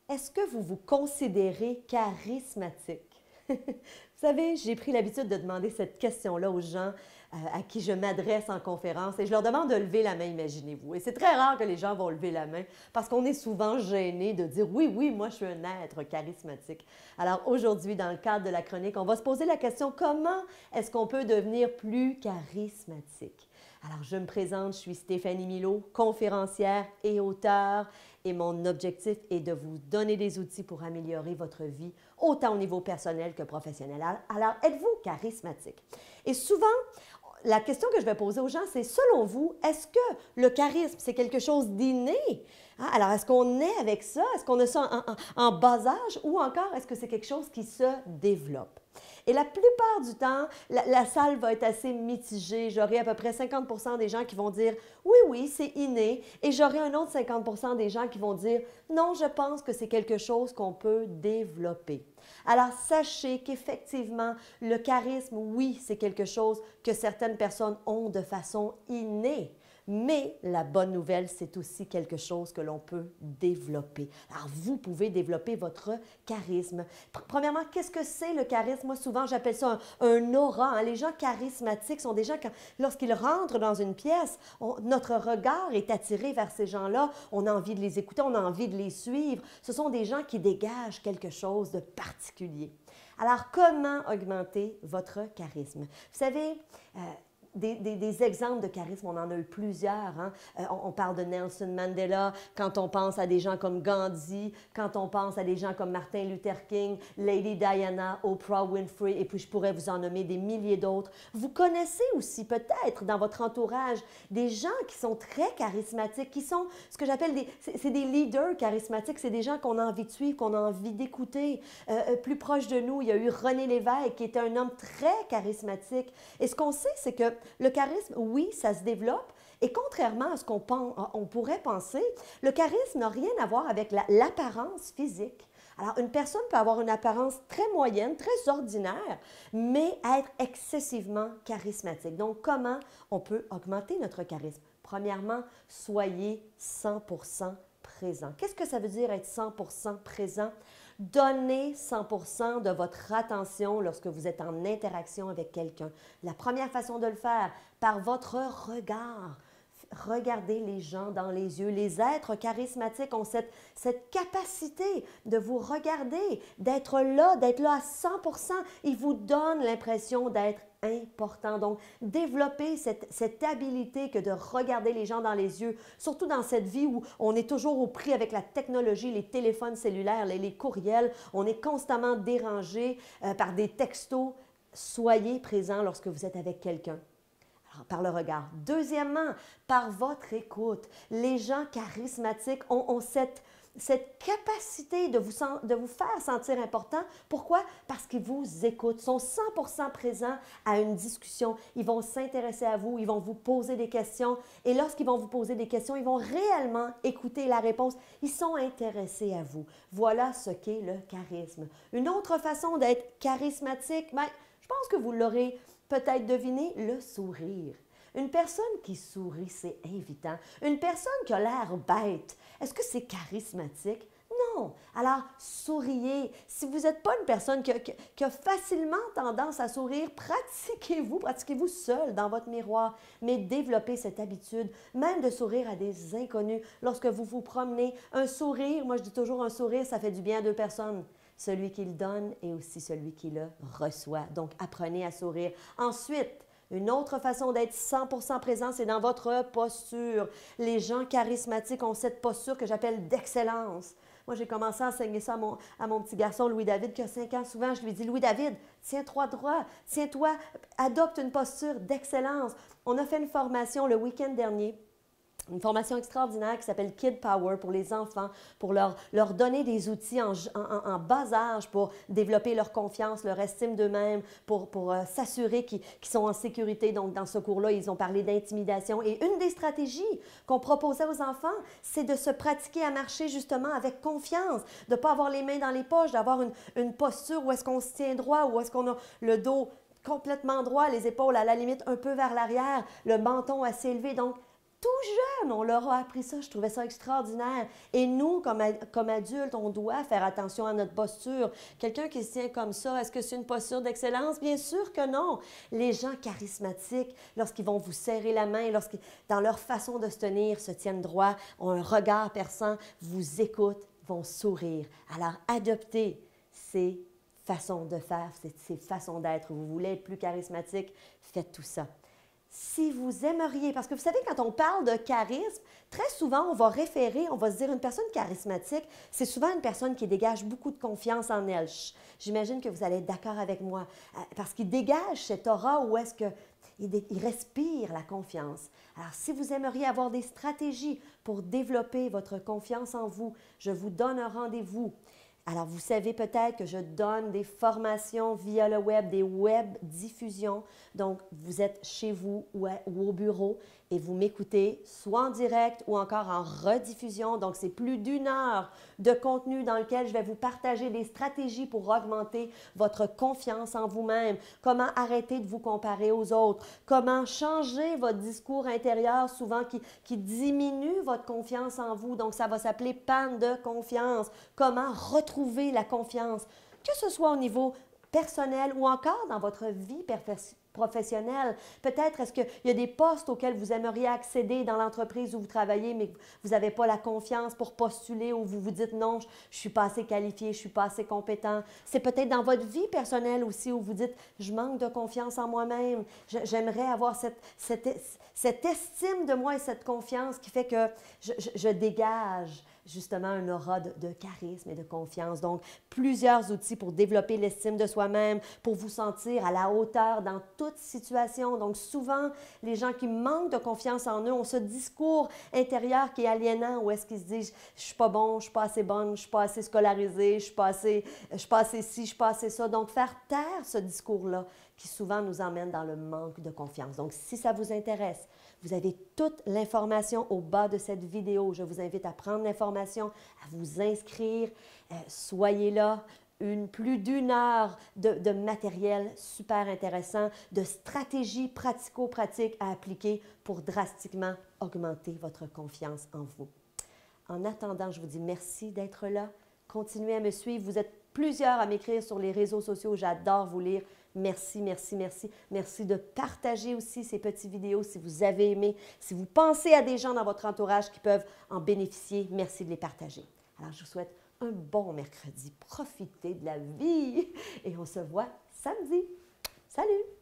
Est-ce que vous vous considérez charismatique? Vous savez, j'ai pris l'habitude de demander cette question-là aux gens à qui je m'adresse en conférence et je leur demande de lever la main, imaginez-vous. Et c'est très rare que les gens vont lever la main parce qu'on est souvent gêné de dire oui, oui, moi je suis un être charismatique. Alors aujourd'hui, dans le cadre de la chronique, on va se poser la question comment est-ce qu'on peut devenir plus charismatique? Alors, je me présente, je suis Stéphanie Milot, conférencière et auteure, et mon objectif est de vous donner des outils pour améliorer votre vie, autant au niveau personnel que professionnel. Alors, êtes-vous charismatique? Et souvent, la question que je vais poser aux gens, c'est selon vous, est-ce que le charisme, c'est quelque chose d'inné? Hein? Alors, est-ce qu'on est avec ça? Est-ce qu'on a ça en bas âge ou encore est-ce que c'est quelque chose qui se développe? Et la plupart du temps, la salle va être assez mitigée. J'aurai à peu près 50 des gens qui vont dire oui, oui, c'est inné. Et j'aurai un autre 50 des gens qui vont dire non, je pense que c'est quelque chose qu'on peut développer. Alors, sachez qu'effectivement, le charisme, oui, c'est quelque chose que certaines personnes ont de façon innée. Mais la bonne nouvelle, c'est aussi quelque chose que l'on peut développer. Alors, vous pouvez développer votre charisme. Premièrement, qu'est-ce que c'est le charisme? Moi, souvent, j'appelle ça un aura. Hein? Les gens charismatiques sont des gens, lorsqu'ils rentrent dans une pièce, notre regard est attiré vers ces gens-là. On a envie de les écouter, on a envie de les suivre. Ce sont des gens qui dégagent quelque chose de particulier. Alors, comment augmenter votre charisme? Vous savez, des exemples de charisme, on en a eu plusieurs. Hein? On parle de Nelson Mandela, quand on pense à des gens comme Gandhi, quand on pense à des gens comme Martin Luther King, Lady Diana, Oprah Winfrey, et puis je pourrais vous en nommer des milliers d'autres. Vous connaissez aussi peut-être dans votre entourage des gens qui sont très charismatiques, qui sont ce que j'appelle c'est des leaders charismatiques, c'est des gens qu'on a envie de suivre, qu'on a envie d'écouter. Plus proche de nous, il y a eu René Lévesque, qui était un homme très charismatique. Et ce qu'on sait, c'est que le charisme, oui, ça se développe. Et contrairement à ce qu'on pourrait penser, le charisme n'a rien à voir avec l'apparence physique. Alors, une personne peut avoir une apparence très moyenne, très ordinaire, mais être excessivement charismatique. Donc, comment on peut augmenter notre charisme? Premièrement, soyez 100% présent. Qu'est-ce que ça veut dire être 100% présent? Donnez 100% de votre attention lorsque vous êtes en interaction avec quelqu'un. La première façon de le faire, par votre regard. Regardez les gens dans les yeux. Les êtres charismatiques ont cette capacité de vous regarder, d'être là à 100%. Ils vous donnent l'impression d'être important. Donc, développer cette habilité que de regarder les gens dans les yeux, surtout dans cette vie où on est toujours au pris avec la technologie, les téléphones cellulaires, les courriels, on est constamment dérangé par des textos. Soyez présent lorsque vous êtes avec quelqu'un. Alors, par le regard. Deuxièmement, par votre écoute. Les gens charismatiques ont cette capacité de vous faire sentir important. Pourquoi? Parce qu'ils vous écoutent, sont 100% présents à une discussion. Ils vont s'intéresser à vous, ils vont vous poser des questions. Et lorsqu'ils vont vous poser des questions, ils vont réellement écouter la réponse. Ils sont intéressés à vous. Voilà ce qu'est le charisme. Une autre façon d'être charismatique, bien, je pense que vous l'aurez peut-être deviné, le sourire. Une personne qui sourit, c'est invitant. Une personne qui a l'air bête, est-ce que c'est charismatique? Non. Alors, souriez. Si vous n'êtes pas une personne qui a facilement tendance à sourire, pratiquez-vous seul dans votre miroir, mais développez cette habitude, même de sourire à des inconnus. Lorsque vous vous promenez, un sourire, moi je dis toujours un sourire, ça fait du bien à deux personnes. Celui qui le donne et aussi celui qui le reçoit. Donc, apprenez à sourire. Ensuite, une autre façon d'être 100% présent, c'est dans votre posture. Les gens charismatiques ont cette posture que j'appelle d'excellence. Moi, j'ai commencé à enseigner ça à mon petit garçon Louis-David qui a 5 ans. Souvent, je lui dis, Louis-David, tiens-toi droit, tiens-toi, adopte une posture d'excellence. On a fait une formation le week-end dernier. Une formation extraordinaire qui s'appelle Kid Power pour les enfants, pour leur donner des outils en bas âge pour développer leur confiance, leur estime d'eux-mêmes, pour s'assurer qu'ils sont en sécurité. Donc, dans ce cours-là, ils ont parlé d'intimidation. Et une des stratégies qu'on proposait aux enfants, c'est de se pratiquer à marcher justement avec confiance, de ne pas avoir les mains dans les poches, d'avoir une posture où est-ce qu'on se tient droit, où est-ce qu'on a le dos complètement droit, les épaules à la limite un peu vers l'arrière, le menton assez élevé. Donc, tout jeune, on leur a appris ça. Je trouvais ça extraordinaire. Et nous, comme adultes, on doit faire attention à notre posture. Quelqu'un qui se tient comme ça, est-ce que c'est une posture d'excellence? Bien sûr que non. Les gens charismatiques, lorsqu'ils vont vous serrer la main, dans leur façon de se tenir, se tiennent droit, ont un regard perçant, vous écoutent, vont sourire. Alors, adoptez ces façons de faire, ces façons d'être. Vous voulez être plus charismatique, faites tout ça. Si vous aimeriez, parce que vous savez, quand on parle de charisme, très souvent, on va se dire une personne charismatique, c'est souvent une personne qui dégage beaucoup de confiance en elle. J'imagine que vous allez être d'accord avec moi, parce qu'il dégage cette aura où est-ce qu'il respire la confiance. Alors, si vous aimeriez avoir des stratégies pour développer votre confiance en vous, je vous donne un rendez-vous. Alors, vous savez peut-être que je donne des formations via le web, des web diffusions. Donc, vous êtes chez vous ou au bureau et vous m'écoutez soit en direct ou encore en rediffusion. Donc, c'est plus d'1 heure de contenu dans lequel je vais vous partager des stratégies pour augmenter votre confiance en vous-même. Comment arrêter de vous comparer aux autres. Comment changer votre discours intérieur souvent qui diminue votre confiance en vous. Donc, ça va s'appeler panne de confiance. Comment retrouver la confiance, que ce soit au niveau personnel ou encore dans votre vie professionnelle. Peut-être est-ce qu'il y a des postes auxquels vous aimeriez accéder dans l'entreprise où vous travaillez, mais vous n'avez pas la confiance pour postuler ou vous vous dites non, je ne suis pas assez qualifié, je ne suis pas assez compétent. C'est peut-être dans votre vie personnelle aussi où vous dites je manque de confiance en moi-même. J'aimerais avoir cette estime de moi et cette confiance qui fait que je dégage justement un aura de charisme et de confiance. Donc, plusieurs outils pour développer l'estime de soi-même, pour vous sentir à la hauteur dans toute situation. Donc, souvent, les gens qui manquent de confiance en eux ont ce discours intérieur qui est aliénant, où est-ce qu'ils se disent « je suis pas bon, je suis pas assez bonne, je suis pas assez scolarisée, je suis pas assez ci, je suis pas assez ça ». Donc, faire taire ce discours-là qui souvent nous emmène dans le manque de confiance. Donc, si ça vous intéresse, vous avez toute l'information au bas de cette vidéo. Je vous invite à prendre l'information, à vous inscrire. Soyez là. Plus d'1 heure de matériel super intéressant, de stratégies pratico-pratiques à appliquer pour drastiquement augmenter votre confiance en vous. En attendant, je vous dis merci d'être là. Continuez à me suivre. Vous êtes plusieurs à m'écrire sur les réseaux sociaux. J'adore vous lire. Merci, merci, merci. Merci de partager aussi ces petites vidéos si vous avez aimé. Si vous pensez à des gens dans votre entourage qui peuvent en bénéficier, merci de les partager. Alors, je vous souhaite un bon mercredi. Profitez de la vie et on se voit samedi. Salut!